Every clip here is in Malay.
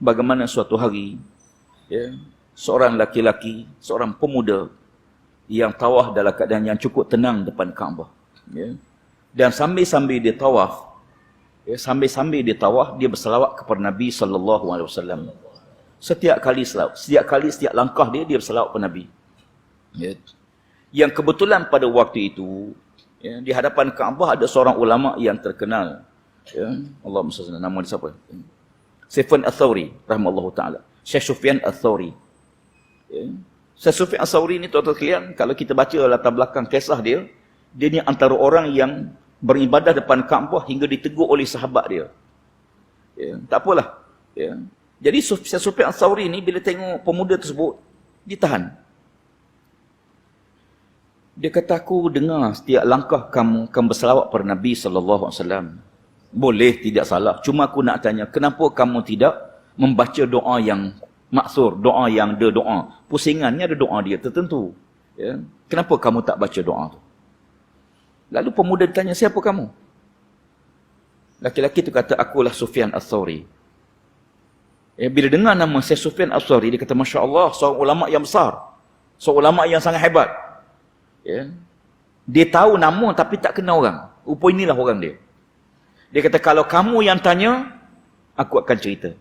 bagaimana suatu hari, ya, seorang laki-laki, seorang pemuda yang tawaf dalam keadaan yang cukup tenang depan Kaabah. Ya. Dan sambil-sambil dia tawaf, ya, sambil-sambil dia tawaf, dia berselawat kepada Nabi SAW. Setiap langkah dia berselawat kepada Nabi. Ya. Yang kebetulan pada waktu itu, ya, di hadapan Kaabah ada seorang ulama yang terkenal. Ya, Allahumma salli, nama dia siapa? Sufyan Ats-Tsauri rahimahullahu taala. Syekh Sufyan Ats-Tsauri. Ya. Syekh Sufyan Ats-Tsauri ni tuan-tuan sekalian, kalau kita baca latar belakang kisah dia, dia ni antara orang yang beribadah depan Kaabah hingga ditegur oleh sahabat dia. Ya, tak apalah. Ya. Jadi Syekh Sufyan Ats-Tsauri ni bila tengok pemuda tersebut, ditahan. Dia kata, aku dengar setiap langkah kamu berselawat pada Nabi SAW. Boleh, tidak salah. Cuma aku nak tanya, kenapa kamu tidak membaca doa yang maksur, doa yang ada doa. Pusingannya ada doa dia tertentu. Ya. Kenapa kamu tak baca doa tu? Lalu pemuda ditanya, siapa kamu? Laki-laki tu kata, akulah Sufyan Ats-Tsauri. Ya, bila dengar nama Syekh Sufyan Ats-Tsauri, dia kata, Masya Allah, seorang ulama yang besar. Seorang ulama yang sangat hebat. Ya. Dia tahu nama tapi tak kenal orang. Rupa inilah orang dia. Dia kata, kalau kamu yang tanya, aku akan cerita.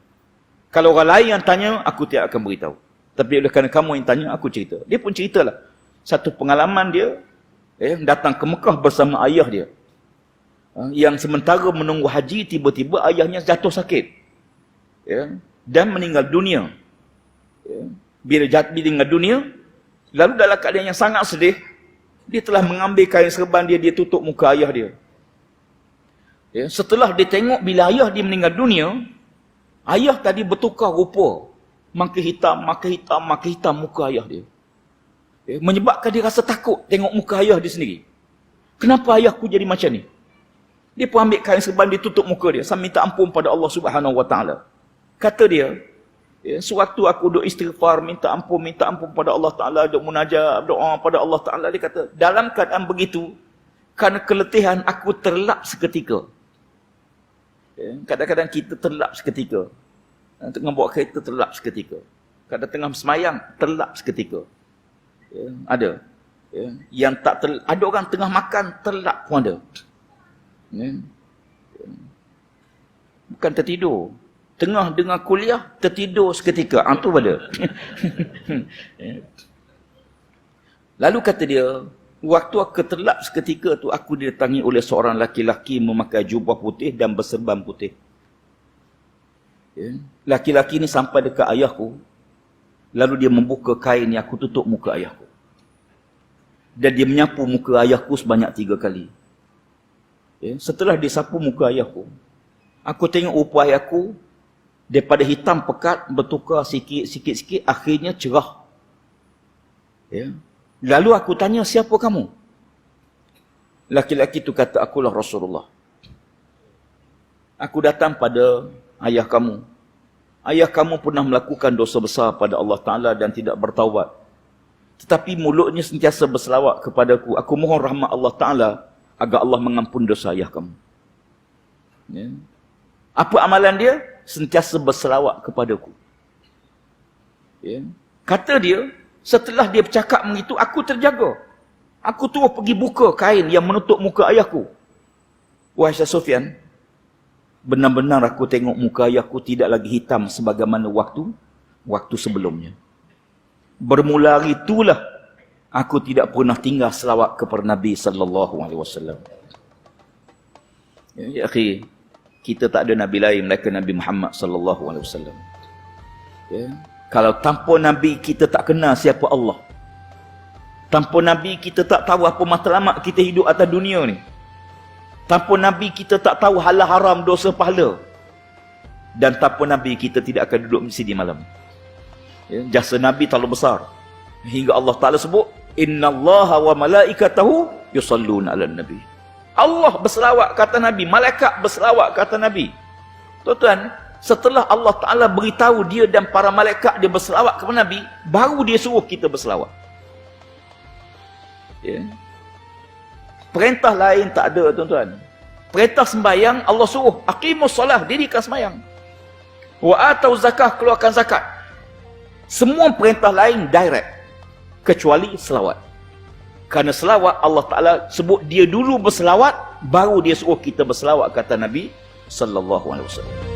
Kalau orang lain yang tanya, aku tidak akan beritahu. Tapi oleh kerana kamu yang tanya, aku cerita. Dia pun ceritalah. Satu pengalaman dia, datang ke Mekah bersama ayah dia. Yang sementara menunggu haji, tiba-tiba ayahnya jatuh sakit. Ya, dan meninggal dunia. Ya, bila meninggal dunia, lalu dalam keadaan yang sangat sedih, dia telah mengambil kain serban dia, dia tutup muka ayah dia. Ya, setelah dia tengok bila ayah dia meninggal dunia, ayah tadi bertukar rupa. Makin hitam muka ayah dia. Ya, menyebabkan dia rasa takut tengok muka ayah dia sendiri. Kenapa ayahku jadi macam ni? Dia pun ambil kain serban, dia tutup muka dia sambil minta ampun pada Allah Subhanahu Wa Taala. Kata dia, ya, sewaktu aku duk istighfar, minta ampun pada Allah Ta'ala, duk munajat, doa pada Allah Ta'ala, dia kata, dalam keadaan begitu, kerana keletihan, aku terlap seketika. Ya, kadang-kadang kita terlap seketika. Tengah bawa kereta, terlap seketika. Kadang tengah semayang, terlap seketika. Ya, ada. Ya, yang tak ada orang tengah makan, terlap pun ada. Ya. Ya. Bukan tertidur. Tengah dengar kuliah, tertidur seketika. Itu pada. Lalu kata dia, waktu aku terlap seketika tu, aku didatangi oleh seorang laki-laki memakai jubah putih dan berserban putih. Ya. Laki-laki ni sampai dekat ayahku, lalu dia membuka kain yang aku tutup muka ayahku. Dan dia menyapu muka ayahku sebanyak 3 kali. Ya. Setelah dia sapu muka ayahku, aku tengok rupa ayahku, daripada hitam pekat, bertukar sikit-sikit, akhirnya cerah. Ya. Lalu aku tanya, siapa kamu? Laki-laki itu kata, akulah Rasulullah. Aku datang pada ayah kamu. Ayah kamu pernah melakukan dosa besar pada Allah Ta'ala dan tidak bertaubat. Tetapi mulutnya sentiasa berselawat kepadaku. Aku mohon rahmat Allah Ta'ala agar Allah mengampun dosa ayah kamu. Ya. Apa amalan dia? Sentiasa berselawat kepadaku. Ya. Kata dia, setelah dia bercakap begitu, aku terjaga. Aku terus pergi buka kain yang menutup muka ayahku. Wahai Syekh Sufyan, benar-benar aku tengok muka ayahku tidak lagi hitam sebagaimana waktu sebelumnya. Bermula hari itulah aku tidak pernah tinggal selawat kepada Nabi SAW. Ya, akhi, kita tak ada Nabi lain melainkan Nabi Muhammad SAW. Ya. Kalau tanpa Nabi, kita tak kenal siapa Allah. Tanpa Nabi, kita tak tahu apa matlamat kita hidup atas dunia ni. Tanpa Nabi, kita tak tahu halal haram, dosa pahala. Dan tanpa Nabi, kita tidak akan duduk di sini malam. Ya. Jasa Nabi terlalu besar. Hingga Allah Ta'ala sebut, Inna Allaha wa malaikatahu yusalluna ala Nabi. Allah berselawat kata Nabi, malaikat berselawat kata Nabi. Tuan-tuan, setelah Allah Ta'ala beritahu dia dan para malaikat dia berselawat kepada Nabi, baru dia suruh kita berselawat. Ya. Perintah lain tak ada, tuan-tuan. Perintah sembahyang, Allah suruh, aqimus solah, dirikan sembahyang. Wa atau zakah, keluarkan zakat. Semua perintah lain direct, kecuali selawat. Kerana selawat Allah Ta'ala sebut dia dulu berselawat, baru dia suruh kita berselawat, kata Nabi sallallahu alaihi wasallam.